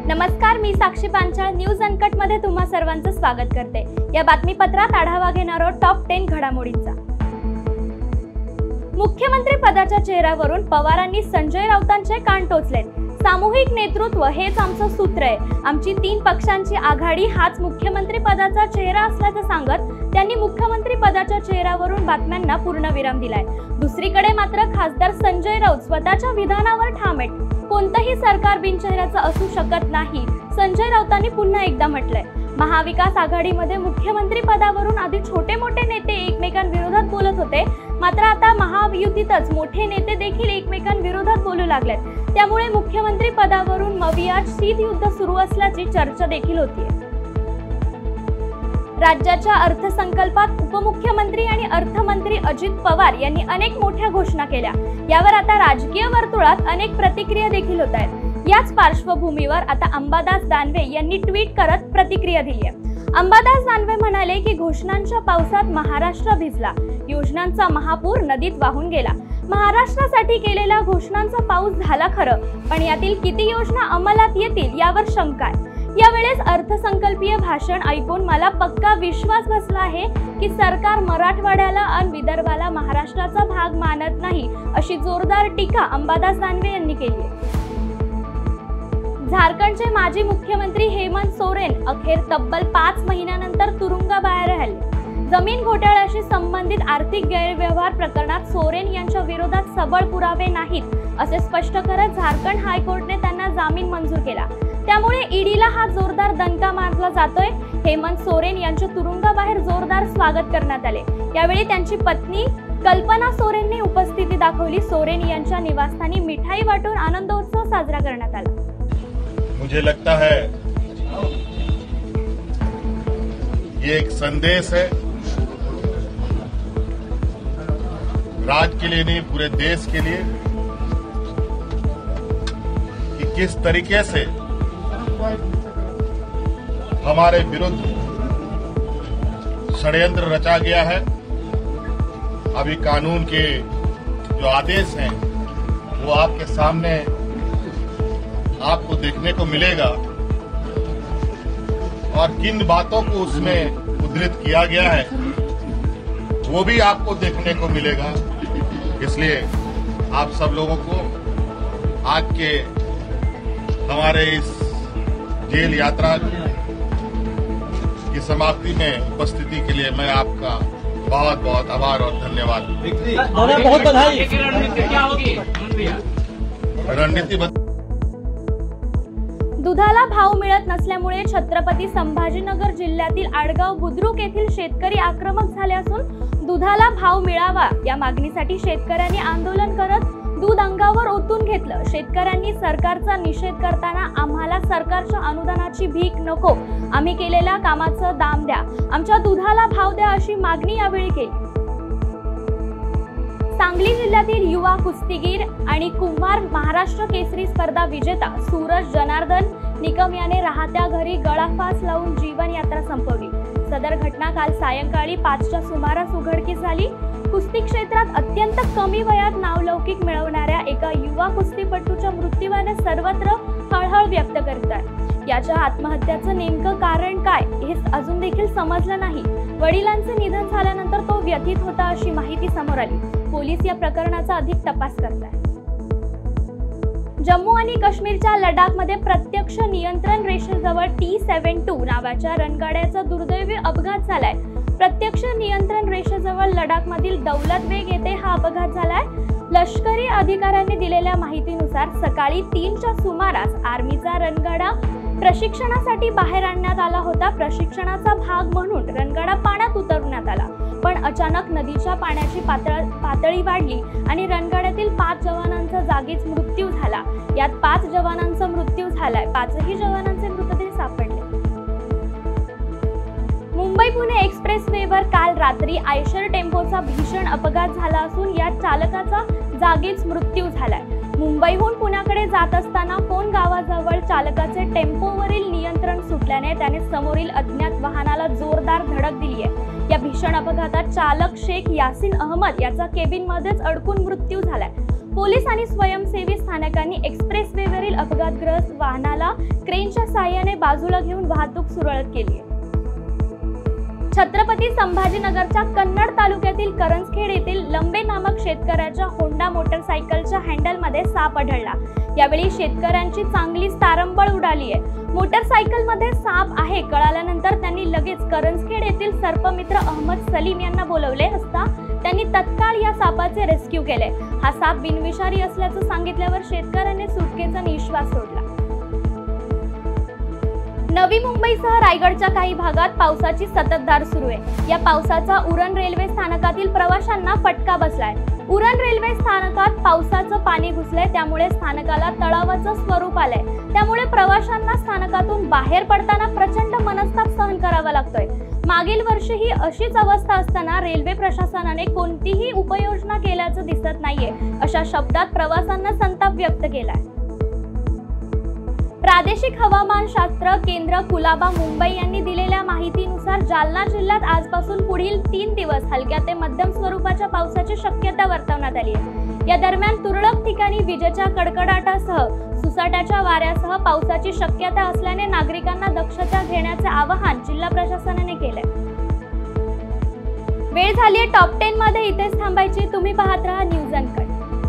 नमस्कार, मी साक्षी Panchal news uncut मध्ये तुम्हा सर्वांचं स्वागत करते। या बातमीपत्रात आढावा घेणार आहोत टॉप 10 घडामोडींचा। मुख्यमंत्री पदाच्या चेहऱ्यावरून पवारांनी संजय राऊतांचे कान टोचले। सामूहिक नेतृत्व हेच आमचं सूत्र आहे। आमची 3 पक्षांची आघाडी हाच मुख्यमंत्री पदाचा चेहरा असल्याचं सांगत त्यांनी मुख्यमंत्री पदाच्या चेहऱ्यावरून बातम्यांना पूर्णविराम दिलाय। दुसरीकडे मात्र खासदार संजय राऊत स्वतःच्या विधानावर ठाम आहेत। कोणतंही सरकार बिनचेहऱ्याचं असू शकत नाही, संजय राऊतांनी पुन्हा एकदा म्हटलंय। महाविकास आघाडीमध्ये मुख्यमंत्री पदावरून आधी छोटे मोठे नेते एकमेकांविरोधात बोलत होते, मात्र आता महायुतीतच मोठे नेते देखील एकमेकांविरोधात बोलू लागलेत। त्यामुळे मुख्यमंत्री पदावरून मवियात शीतयुद्ध सुरू असल्याची चर्चा देखील होतीये। राज्याच्या अर्थसंकल्पात उपमुख्यमंत्री आणि अर्थमंत्री अजित पवार यांनी अनेक मोठ्या घोषणा केल्या। यावर आता राजकीय वर्तुळात अनेक प्रतिक्रिया देखील होत आहेत। याच पार्श्वभूमीवर आता अंबादास दानवे यांनी ट्विट करत प्रतिक्रिया दिली आहे। अंबादास दानवे म्हणाले की घोषणांच्या पावसात महाराष्ट्र भिजला, योजनांचा महापूर नदीत वाहून गेला। महाराष्ट्रासाठी केलेल्या घोषणांचा पाऊस झाला खरं, पण यातील किती योजना अंमलात येतील यावर शंका आहे। यावेळेस अर्थसंकल्पीय भाषण ऐकून मला पक्का विश्वास बसला आहे की सरकार मराठवाड्याला आणि विदर्भाला महाराष्ट्राचा भाग मानत नाही, अशी जोरदार टीका अंबादास दानवे यांनी केली आहे। झारखंडचे माजी मुख्यमंत्री हेमंत सोरेन अखेर तब्बल 5 महिन्यानंतर तुरुंगाबाहेर आले। जमीन घोटाळ्याशी संबंधित आर्थिक गैरव्यवहार प्रकरणात सोरेन यांच्या विरोधात सबळ पुरावे नाहीत असे स्पष्ट करत झारखंड हायकोर्टाने त्यांना जामीन मंजूर केला। त्यामुळे ईडीला हा जोरदार दणका मारला जातोय। हेमंत सोरेन यांच्या तुरुंगाबाहेर जोरदार स्वागत करण्यात आले। यावेळी त्यांची पत्नी कल्पना सोरेनने उपस्थिती दाखवली। सोरेन यांच्या निवासस्थानी मिठाई वाटून आनंदोत्सव साजरा करण्यात आला। मुझे लगता है ये एक संदेश है, राज्य के लिए नहीं पूरे देश के लिए, कि किस तरीके से हमारे विरुद्ध षड्यंत्र रचा गया है। अभी कानून के जो आदेश हैं वो आपके सामने आपको देखने को मिलेगा और किन बातों को उसमें उद्धृत किया गया है वो भी आपको देखने को मिलेगा। इसलिए आप सब लोगों को आज के हमारे इस जेल यात्रा की समाप्ति में उपस्थिति के लिए मैं आपका बहुत बहुत आभार और धन्यवाद। बहुत बधाई। रणनीति दुधाला भाव मिळत नसल्यामुळे छत्रपती संभाजीनगर जिल्ह्यातील आडगाव बुद्रुक येथील शेतकरी आक्रमक झाले असून दुधाला भाव मिळावा या मागणीसाठी शेतकऱ्यांनी आंदोलन करत दूध अंगावर ओतून घेतलं। शेतकऱ्यांनी सरकारचा निषेध करताना आम्हाला सरकारच्या अनुदानाची भीक नको, आम्ही केलेल्या कामाचं दाम द्या, आमच्या दुधाला भाव द्या अशी मागणी यावेळी केली। सांगली जिल्ह्यातील युवा कुस्तीगीर आणि कुंभार महाराष्ट्र केसरी स्पर्धा विजेता सूरज जनार्दन निकम याने राहत्या घरी गळाफास लावून जीवन यात्रा संपवली। सदर घटना काल सायंकाळी 5च्या सुमारास उघडकीस झाली। कुस्ती क्षेत्रात अत्यंत कमी वयात नावलौकिक मिळवणाऱ्या एका युवा कुस्तीपटूच्या मृत्यूने सर्वत्र हळहळ व्यक्त करत आहे। याच्या आत्महत्येचं नेमकं कारण काय हे अजून देखील समजलं नाही। वडिलांचे निधन झाल्यानंतर तो व्यथित होता अशी माहिती समोर आली। पोलीस या प्रकरणाचा अधिक तपास करत आहेत। जम्मू आणि काश्मीरच्या लडाखमध्ये प्रत्यक्ष नियंत्रण रेषेजवळ T-72 नावाच्या रणगाड्याचा दुर्दैवी अपघात झालाय। प्रत्यक्ष नियंत्रण रेषेजवळ लडाखमधील दौलत बेग येथे हा अपघात झालाय। लष्करी अधिकाऱ्यांनी दिलेल्या माहितीनुसार सकाळी 3च्या सुमारास आर्मीचा रणगाडा प्रशिक्षणासाठी बाहेर आणण्यात आला होता। प्रशिक्षणाचा भाग म्हणून रणगाडा पाण्यात उतरवण्यात आला, पण अचानक नदीच्या पाण्याची पातळी वाढली आणि रणगाड्यातील 5 जवानांचा जागीच मृत्यू झाला। यात 5 जवानांचा मृत्यू झालाय, 5ही जवानांचे मृतदेह सापडले। मुंबई पुणे एक्सप्रेसवेवर काल रात्री आयशर टेम्पोचा भीषण अपघात झाला असून यात चालकाचा जागीच मृत्यू झालाय। मुंबईहून पुण्याकडे जात असताना कोण गावाजवळ चालकाचे टेम्पोवरील नियंत्रण सुटल्याने त्याने समोरील अज्ञात वाहनाला जोरदार धडक दिली आहे। या भीषण अपघातात चालक शेख यासिन अहमद याचा केबिनमध्येच अडकून मृत्यू झालाय। पोलीस आणि स्वयंसेवी स्थानकांनी एक्सप्रेसवेवरील अपघातग्रस्त वाहनाला क्रेनच्या साहाय्याने बाजूला घेऊन वाहतूक सुरळीत केली. छत्रपती संभाजीनगरच्या कन्नड तालुक्यातील करंजखेड येथील लंबे नामक शेतकऱ्याच्या होंडा मोटरसायकलच्या हँडलमध्ये साप आढळला. यावेळी शेतकऱ्यांची चांगलीच तारंबळ उडाली आहे. मोटरसायकलमध्ये साप आहे कळाल्यानंतर त्यांनी लगेच करंजखेड येथील सर्पमित्र अहमद सलीम यांना बोलवले असता त्यांनी तत्काळ या सापाचे रेस्क्यू केले. हा साप बिनविषारी असल्याचं सांगितल्यावर शेतकऱ्यांनी सुटकेचा निश्वास सोडला. नवी मुंबईसह रायगडच्या काही भागात पावसाची संततधार सुरू आहे. या पावसाचा उरण रेल्वे स्थानकातील प्रवाशांना फटका बसलाय. उरण रेल्वे स्थानकात पावसाचं पाणी घुसलंय, त्यामुळे स्थानकाला तळावाचं स्वरूप आलंय. त्यामुळे प्रवाशांना स्थानकातून बाहेर पडताना प्रचंड मनस्ताप सहन करावा लागतोय. मागील वर्षीही अशीच अवस्था असताना रेल्वे प्रशासनाने कोणतीही उपाययोजना केल्याचं दिसत नाहीये, अशा शब्दात प्रवाशांना संताप व्यक्त केलाय. प्रादेशिक हवामानशास्त्र केंद्र कुलाबा मुंबई यांनी दिलेल्या माहितीनुसार जालना जिल्ह्यात आजपासून पुढील 3 दिवस हलक्या ते मध्यम स्वरूपाच्या पावसाची शक्यता वर्तवण्यात आली आहे. या दरम्यान तुरळक ठिकाणी विजेच्या कडकडाटासह सुसाट्याच्या वाऱ्यासह पावसाची शक्यता असल्याने नागरिकांना दक्षता घेण्याचे आवाहन जिल्हा प्रशासनाने केले. वेळ झाली आहे टॉप 10 मध्ये इथेच थांबायची. तुम्ही पाहत राहा न्यूज अँड